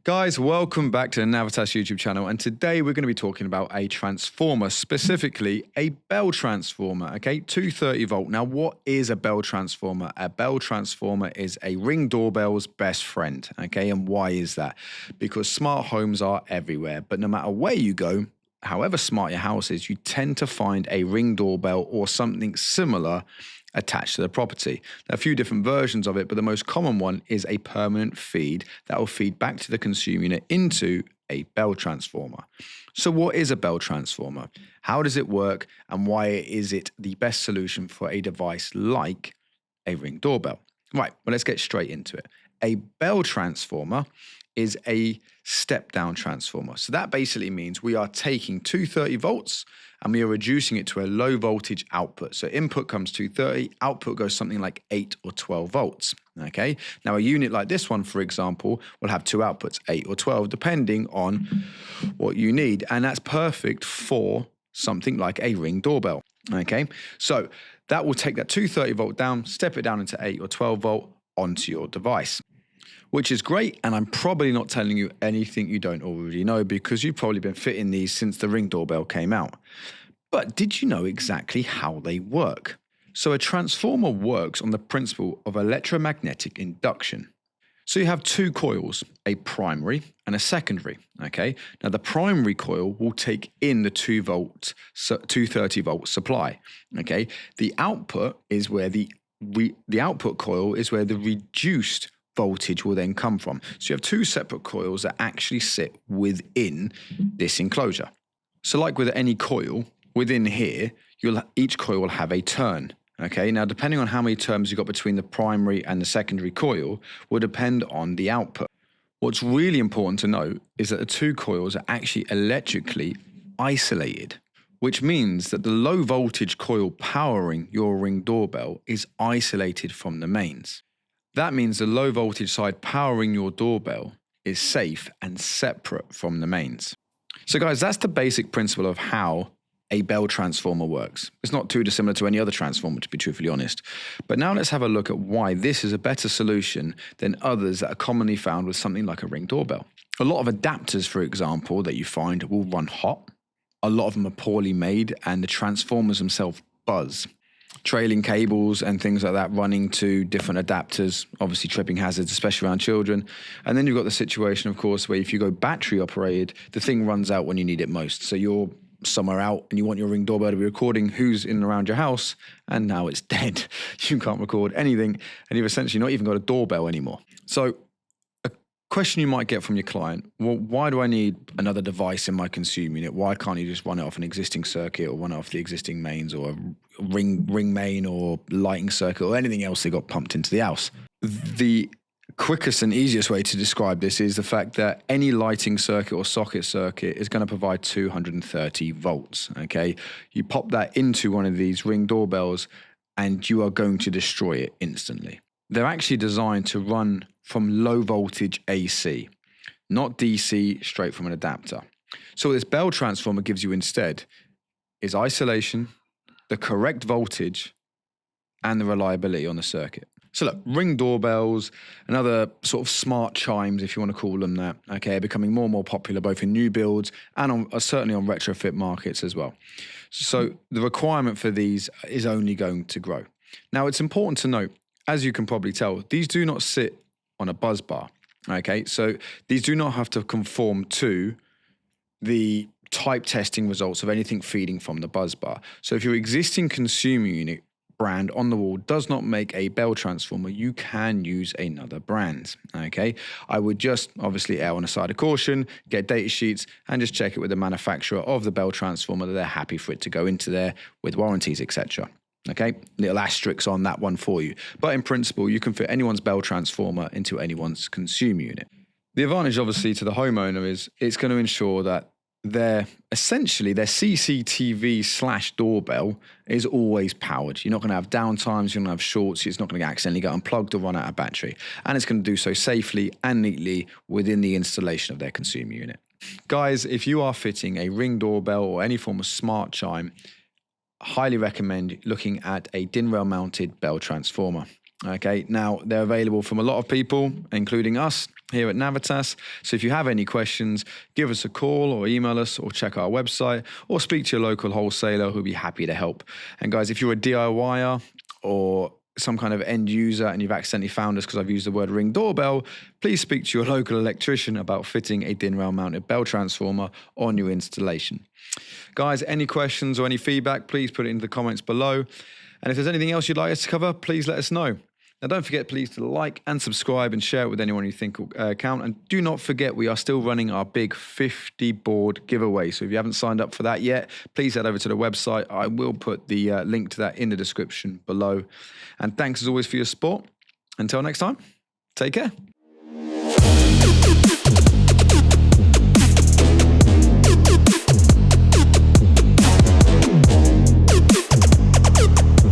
Guys, welcome back to the Navitas YouTube channel, and today we're going to be talking about a transformer, specifically a bell transformer, okay, 230 volt. Now, what is a bell transformer? A bell transformer is a Ring Doorbell's best friend, okay, and why is that? Because smart homes are everywhere, but no matter where you go, however smart your house is, you tend to find a Ring Doorbell or something similar attached to the property. There are a few different versions of it, but the most common one is a permanent feed that will feed back to the consumer unit into a bell transformer. So what is a bell transformer? How does it work? And why is it the best solution for a device like a Ring Doorbell? Right, well, let's get straight into it. A bell transformer is a step-down transformer. So that basically means we are taking 230 volts and we are reducing it to a low voltage output. So input comes 230, output goes something like 8 or 12 volts, okay? Now a unit like this one, for example, will have two outputs, 8 or 12, depending on what you need. And that's perfect for something like a Ring Doorbell, okay? So that will take that 230 volt down, step it down into 8 or 12 volt onto your device, which is great. And I'm probably not telling you anything you don't already know because you've probably been fitting these since the Ring Doorbell came out. But did you know exactly how they work? So a transformer works on the principle of electromagnetic induction. So you have two coils, a primary and a secondary, okay? Now the primary coil will take in the 230 volt supply, okay? The output is where the output coil is where the reduced voltage will then come from. So you have two separate coils that actually sit within this enclosure. So like with any coil, within here, each coil will have a turn. Okay, now depending on how many turns you've got between the primary and the secondary coil will depend on the output. What's really important to note is that the two coils are actually electrically isolated, which means that the low voltage coil powering your Ring Doorbell is isolated from the mains. That means the low voltage side powering your doorbell is safe and separate from the mains. So guys, that's the basic principle of how a bell transformer works. It's not too dissimilar to any other transformer, to be truthfully honest. But now let's have a look at why this is a better solution than others that are commonly found with something like a Ring Doorbell. A lot of adapters, for example, that you find will run hot. A lot of them are poorly made and the transformers themselves buzz. Trailing cables and things like that running to different adapters, obviously tripping hazards, especially around children. And then you've got the situation, of course, where if you go battery operated, the thing runs out when you need it most. So you're somewhere out and you want your Ring Doorbell to be recording who's in and around your house, and now it's dead. You can't record anything, and you've essentially not even got a doorbell anymore. So a question you might get from your client, well, why do I need another device in my consumer unit? Why can't you just run it off an existing circuit or run it off the existing mains or a ring main or lighting circuit or anything else that got pumped into the house? The quickest and easiest way to describe this is the fact that any lighting circuit or socket circuit is going to provide 230 volts, okay? You pop that into one of these Ring Doorbells and you are going to destroy it instantly. They're actually designed to run from low voltage AC, not DC straight from an adapter. So what this bell transformer gives you instead is isolation, the correct voltage, and the reliability on the circuit. So look, Ring Doorbells and other sort of smart chimes, if you want to call them that, okay, are becoming more and more popular both in new builds and certainly on retrofit markets as well. So the requirement for these is only going to grow. Now, it's important to note, as you can probably tell, these do not sit on a buzz bar, okay? So these do not have to conform to the type testing results of anything feeding from the buzz bar. So if your existing consumer unit brand on the wall does not make a bell transformer, you can use another brand, okay? I would just obviously err on the side of caution, get data sheets, and just check it with the manufacturer of the bell transformer that they're happy for it to go into there with warranties, etc. Okay, little asterisks on that one for you. But in principle, you can fit anyone's bell transformer into anyone's consumer unit. The advantage, obviously, to the homeowner is it's going to ensure that their CCTV/doorbell is always powered. You're not going to have downtimes, you're going to have shorts, it's not going to accidentally get unplugged or run out of battery. And it's going to do so safely and neatly within the installation of their consumer unit. Guys, if you are fitting a Ring Doorbell or any form of smart chime, highly recommend looking at a DIN rail mounted bell transformer. Okay, now they're available from a lot of people, including us here at Navitas. So if you have any questions, give us a call or email us or check our website or speak to your local wholesaler who'll be happy to help. And guys, if you're a DIYer or some kind of end user and you've accidentally found us because I've used the word Ring Doorbell, please speak to your local electrician about fitting a DIN rail mounted bell transformer on your installation. Guys, any questions or any feedback, please put it in the comments below. And if there's anything else you'd like us to cover, please let us know. Now, don't forget, please, to like and subscribe and share it with anyone you think will count. And do not forget, we are still running our big 50 board giveaway. So if you haven't signed up for that yet, please head over to the website. I will put the link to that in the description below. And thanks as always for your support. Until next time, take care.